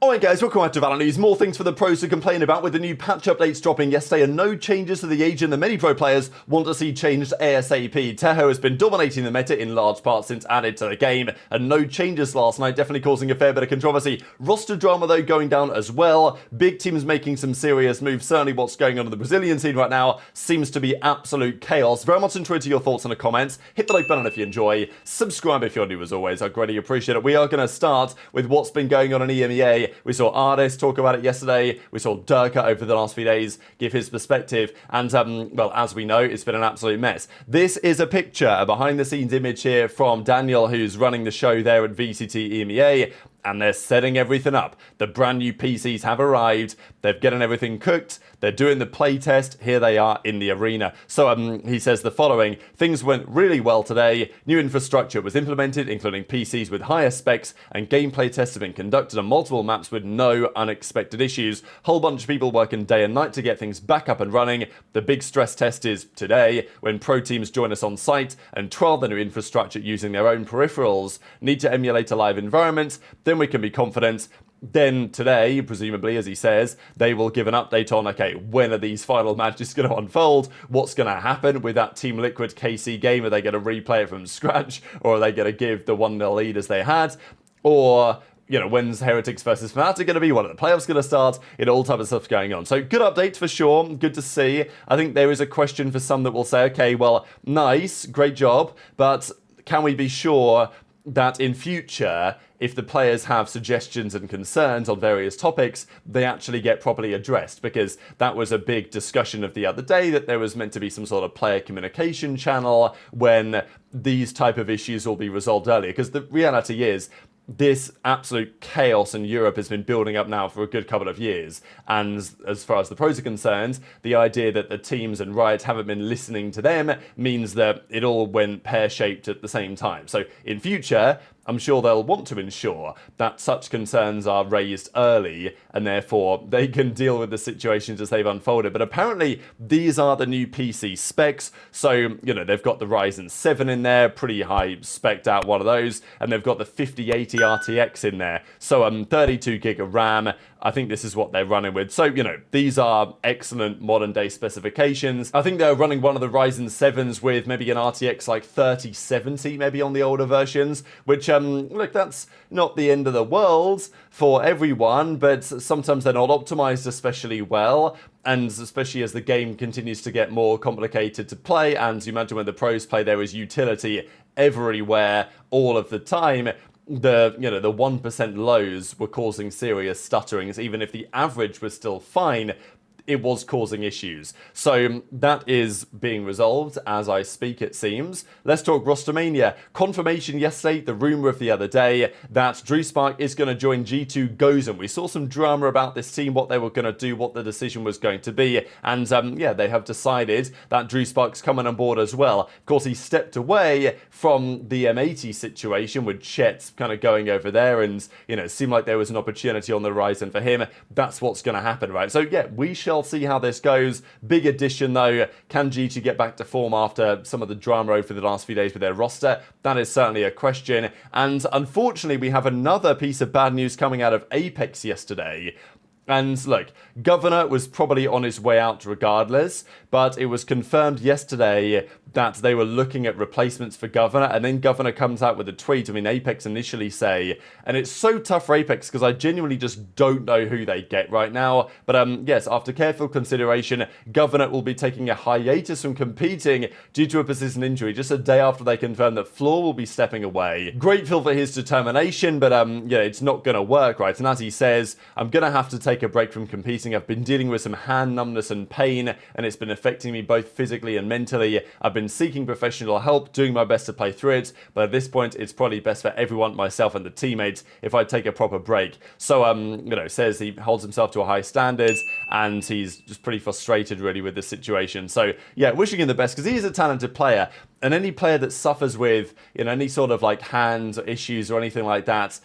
Alright guys, welcome back to VALORANT News. More things for the pros to complain about with the new patch updates dropping yesterday and no changes to the agent the many pro players want to see changed ASAP. Tejo has been dominating the meta in large part since added to the game, and no changes last night, definitely causing a fair bit of controversy. Roster drama though going down as well. Big teams making some serious moves. Certainly what's going on in the Brazilian scene right now seems to be absolute chaos. Very much enjoyed to your thoughts in the comments. Hit the like button if you enjoy. Subscribe if you're new as always. I greatly appreciate it. We are going to start with what's been going on in EMEA. We saw Ardis talk about it yesterday. We saw Durka over the last few days give his perspective. And, well, as we know, it's been an absolute mess. This is a picture, a behind-the-scenes image here from Daniel, who's running the show there at VCT EMEA. And they're setting everything up. The brand new PCs have arrived. They've getting everything cooked. They're doing the playtest. Here they are in the arena. So he says the following: things went really well today. New infrastructure was implemented, including PCs with higher specs, and gameplay tests have been conducted on multiple maps with no unexpected issues. Whole bunch of people working day and night to get things back up and running. The big stress test is today, when pro teams join us on site and trial the new infrastructure using their own peripherals. Need to emulate a live environment. Then we can be confident. Then today, presumably, as he says, they will give an update on, okay, when are these final matches going to unfold? What's going to happen with that Team Liquid KC game? Are they going to replay it from scratch? Or are they going to give the 1-0 lead as they had? Or, you know, when's Heretics versus Fnatic going to be? When are the playoffs going to start? All type of stuff going on. So good update for sure. Good to see. I think there is a question for some that will say, okay, well, nice, great job, but can we be sure that in future, if the players have suggestions and concerns on various topics, they actually get properly addressed? Because that was a big discussion of the other day, that there was meant to be some sort of player communication channel when these type of issues will be resolved earlier. Because the reality is, this absolute chaos in Europe has been building up now for a good couple of years. And as far as the pros are concerned, the idea that the teams and Riot haven't been listening to them means that it all went pear-shaped at the same time. So in future, I'm sure they'll want to ensure that such concerns are raised early and therefore they can deal with the situations as they've unfolded. But apparently these are the new PC specs. So, you know, they've got the Ryzen 7 in there, pretty high spec'd out one of those, and they've got the 5080 RTX in there. So 32 gig of RAM. I think this is what they're running with. So, you know, these are excellent modern day specifications. I think they're running one of the Ryzen 7s with maybe an RTX like 3070 maybe on the older versions, which, look, that's not the end of the world for everyone, but sometimes they're not optimized especially well. And especially as the game continues to get more complicated to play, and you imagine when the pros play, there is utility everywhere all of the time. The 1% lows were causing serious stutterings. Even if the average was still fine, it was causing issues. So that is being resolved as I speak, it seems. Let's talk Rostermania. Confirmation yesterday, the rumor of the other day, that DrewSpark is going to join G2 Gozen. We saw some drama about this team, what they were going to do, what the decision was going to be. And yeah, they have decided that DrewSpark's coming on board as well. Of course, he stepped away from the M80 situation with Chet kind of going over there, and, you know, it seemed like there was an opportunity on the horizon for him. That's what's going to happen, right? So yeah, we shall see how this goes. Big addition though. Can G2 get back to form after some of the drama over the last few days with their roster? That is certainly a question. And unfortunately, we have another piece of bad news coming out of Apex yesterday. And look, Governor was probably on his way out regardless, but it was confirmed yesterday that they were looking at replacements for Governor, and then Governor comes out with a tweet. I mean, Apex initially say, and it's so tough for Apex because I genuinely just don't know who they get right now, but yes, after careful consideration, Governor will be taking a hiatus from competing due to a persistent injury, just a day after they confirm that Floor will be stepping away. Grateful for his determination, but yeah, it's not going to work, right? And as he says, I'm going to have to take a break from competing. I've been dealing with some hand numbness and pain, and it's been affecting me both physically and mentally. I've been seeking professional help, doing my best to play through it, but at this point, it's probably best for everyone, myself and the teammates, if I take a proper break. So, you know, says he holds himself to a high standard, and he's just pretty frustrated, really, with this situation. So, yeah, wishing him the best, because he is a talented player, and any player that suffers with, you know, any sort of, like, hand issues or anything like that,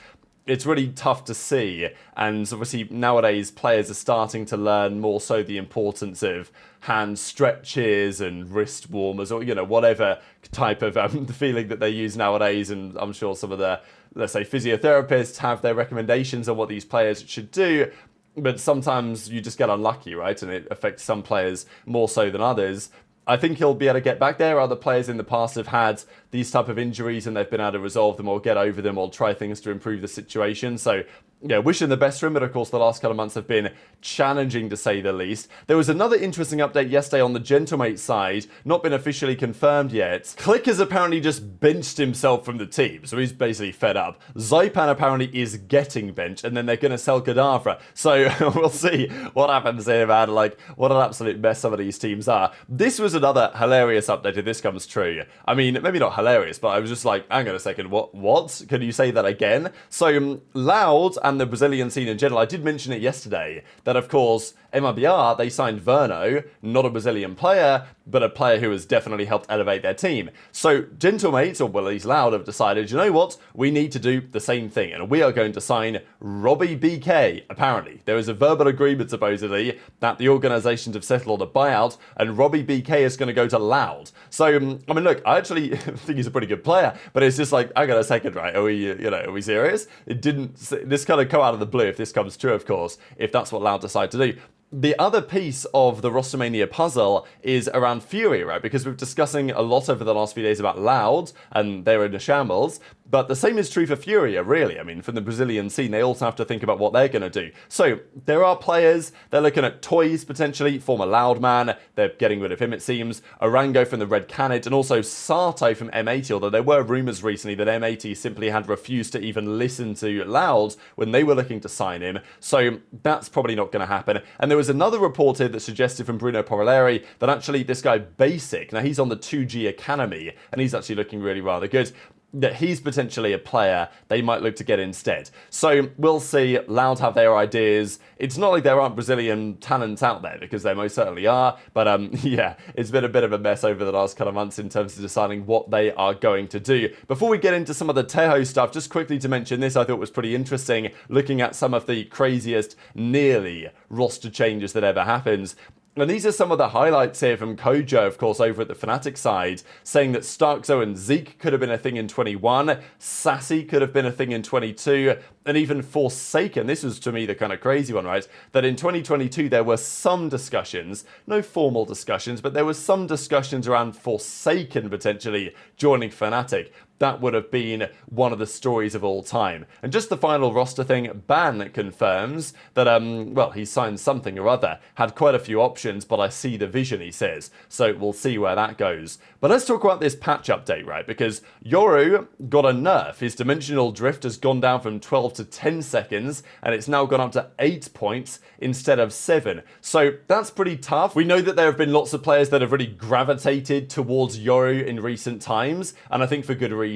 it's really tough to see. And obviously nowadays players are starting to learn more so the importance of hand stretches and wrist warmers, or whatever type of feeling that they use nowadays. And I'm sure some of the, let's say, physiotherapists have their recommendations on what these players should do. But sometimes you just get unlucky, right? And it affects some players more so than others. I think he'll be able to get back there. Other players in the past have had these type of injuries and they've been able to resolve them or get over them or try things to improve the situation. So, yeah, wishing the best for him, but of course the last couple of months have been challenging to say the least. There was another interesting update yesterday on the Gentlemate side, not been officially confirmed yet. Click has apparently just benched himself from the team, so he's basically fed up. Zypan apparently is getting benched, and then they're going to sell Gaddafi. So we'll see what happens here, man. Like, what an absolute mess some of these teams are. This was another hilarious update if this comes true. I mean, maybe not hilarious, but I was just like, hang on a second, what? Can you say that again? So, Loud and the Brazilian scene in general, I did mention it yesterday, that of course, EMEA, they signed Verno, not a Brazilian player, but a player who has definitely helped elevate their team. So, Gentlemates, or well, at least Loud, have decided, you know what, we need to do the same thing, and we are going to sign Robbie BK, apparently. There is a verbal agreement, supposedly, that the organisations have settled on a buyout, and Robbie BK is going to go to Loud. So, I mean, look, I actually think he's a pretty good player, but it's just like, I got a second, right? Are we serious? It didn't, this kind of come out of the blue, if this comes true, of course, if that's what Loud decide to do. The other piece of the Rostermania puzzle is around Fury, right? Because we're discussing a lot over the last few days about Loud, and they're in a shambles. But the same is true for Furia, really. I mean, from the Brazilian scene, they also have to think about what they're going to do. So, there are players, they're looking at Toys, potentially, former Loudman, they're getting rid of him, it seems, Orango from the Red Canet, and also Sato from M80, although there were rumours recently that M80 simply had refused to even listen to Loud when they were looking to sign him. So, that's probably not going to happen. And there was another report here that suggested from Bruno Porelleri that actually this guy Basic, now he's on the 2G Academy, and he's actually looking really rather good, that he's potentially a player they might look to get instead. So we'll see. Loud have their ideas. It's not like there aren't Brazilian talents out there, because there most certainly are. But yeah, it's been a bit of a mess over the last couple of months in terms of deciding what they are going to do. Before we get into some of the Tejo stuff, just quickly to mention this, I thought was pretty interesting, looking at some of the craziest nearly roster changes that ever happens. And these are some of the highlights here from Kojo, of course, over at the Fnatic side, saying that Starkzo and Zeke could have been a thing in 21, Sassy could have been a thing in 22, and even Forsaken. This was, to me, the kind of crazy one, right? That in 2022, there were some discussions, no formal discussions, but there was some discussions around Forsaken potentially joining Fnatic. That would have been one of the stories of all time. And just the final roster thing, Ban confirms that, well, he signed something or other, had quite a few options, but I see the vision, he says. So we'll see where that goes. But let's talk about this patch update, right? Because Yoru got a nerf. His dimensional drift has gone down from 12 to 10 seconds, and it's now gone up to 8 points instead of 7. So that's pretty tough. We know that there have been lots of players that have really gravitated towards Yoru in recent times, and I think for good reason.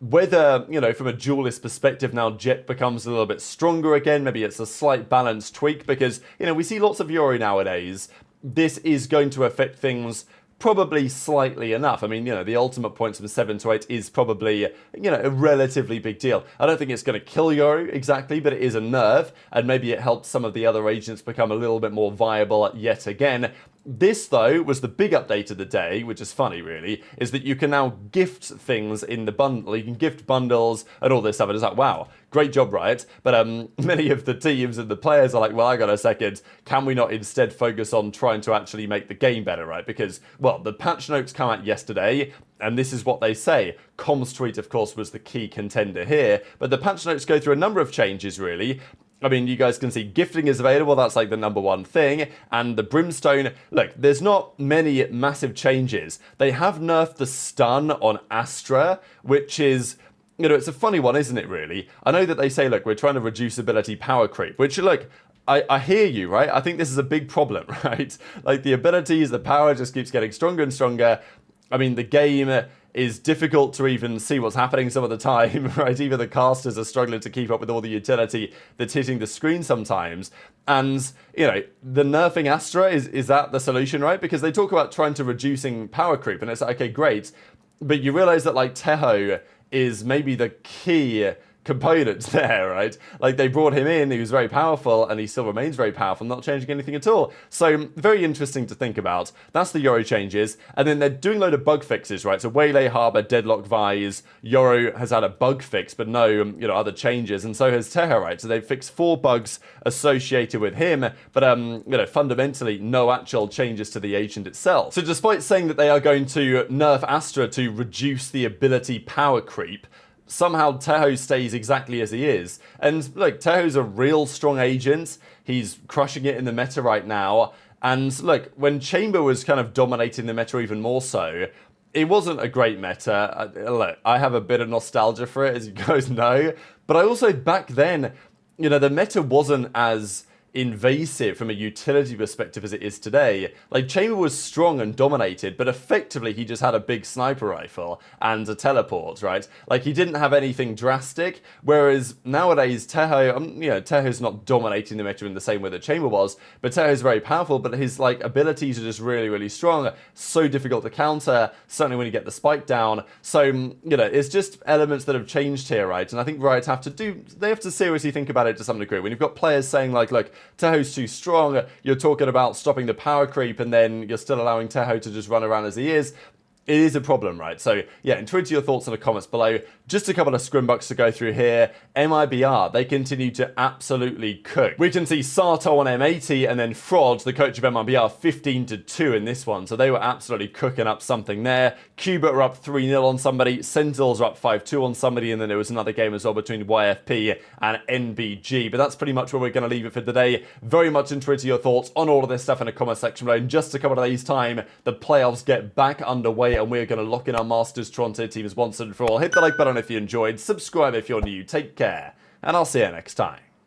Whether, from a duelist perspective now Jet becomes a little bit stronger again, maybe it's a slight balance tweak, because, we see lots of Yoru nowadays. This is going to affect things probably slightly enough. I mean, the ultimate points from 7 to 8 is probably, a relatively big deal. I don't think it's going to kill Yoru exactly, but it is a nerve, and maybe it helps some of the other agents become a little bit more viable yet again. This, though, was the big update of the day, which is funny, really, is that you can now gift things in the bundle. You can gift bundles and all this stuff. And it's like, wow, great job, Riot. But many of the teams and the players are like, well, I got a second. Can we not instead focus on trying to actually make the game better, right? Because, well, the patch notes come out yesterday, and this is what they say. Comms tweet, of course, was the key contender here. But the patch notes go through a number of changes, really. I mean, you guys can see gifting is available. That's like the number one thing. And the Brimstone, look, there's not many massive changes. They have nerfed the stun on Astra, which is, it's a funny one, isn't it, really? I know that they say, look, we're trying to reduce ability power creep, which, look, I hear you, right? I think this is a big problem, right? Like, the abilities, the power just keeps getting stronger and stronger. I mean, the game is difficult to even see what's happening some of the time, right? Even the casters are struggling to keep up with all the utility that's hitting the screen sometimes. And, the nerfing Astra, is that the solution, right? Because they talk about trying to reducing power creep, and it's like, okay, great. But you realize that, like, Tejo is maybe the key component there, right? Like, they brought him in, he was very powerful, and he still remains very powerful, not changing anything at all. So, very interesting to think about. That's the Yoro changes, and then they're doing a load of bug fixes, right? So, Waylay, Harbor, Deadlock, Vise, Yoro has had a bug fix, but no, other changes, and so has Tejo, right? So, they've fixed 4 bugs associated with him, but, fundamentally, no actual changes to the agent itself. So, despite saying that they are going to nerf Astra to reduce the ability power creep, somehow Tejo stays exactly as he is. And look, Tejo's a real strong agent. He's crushing it in the meta right now. And look, when Chamber was kind of dominating the meta even more so, it wasn't a great meta. Look, I have a bit of nostalgia for it, as you guys know. But I also, back then, the meta wasn't as invasive from a utility perspective as it is today. Like, Chamber was strong and dominated, but effectively he just had a big sniper rifle and a teleport, right? Like, he didn't have anything drastic, whereas nowadays Tejo, Tejo's not dominating the meta in the same way that Chamber was, but Tejo's very powerful, but his, abilities are just really, really strong, so difficult to counter, certainly when you get the spike down. So, it's just elements that have changed here, right? And I think Riot they have to seriously think about it to some degree. When you've got players saying, look, Tejo's too strong, you're talking about stopping the power creep, and then you're still allowing Tejo to just run around as he is. It is a problem, right? So, yeah, and tweet your thoughts in the comments below. Just a couple of scrimbucks to go through here. MIBR, they continue to absolutely cook. We can see Sato on M80, and then Frod, the coach of MIBR, 15-2 in this one. So they were absolutely cooking up something there. Cuba are up 3-0 on somebody. Sentinels are up 5-2 on somebody, and then there was another game as well between YFP and NBG. But that's pretty much where we're going to leave it for today. Very much interested in your thoughts on all of this stuff in the comment section below. In just a couple of days' time, the playoffs get back underway, and we're going to lock in our Masters Toronto teams once and for all. Hit the like button if you enjoyed, subscribe if you're new, take care, and I'll see you next time.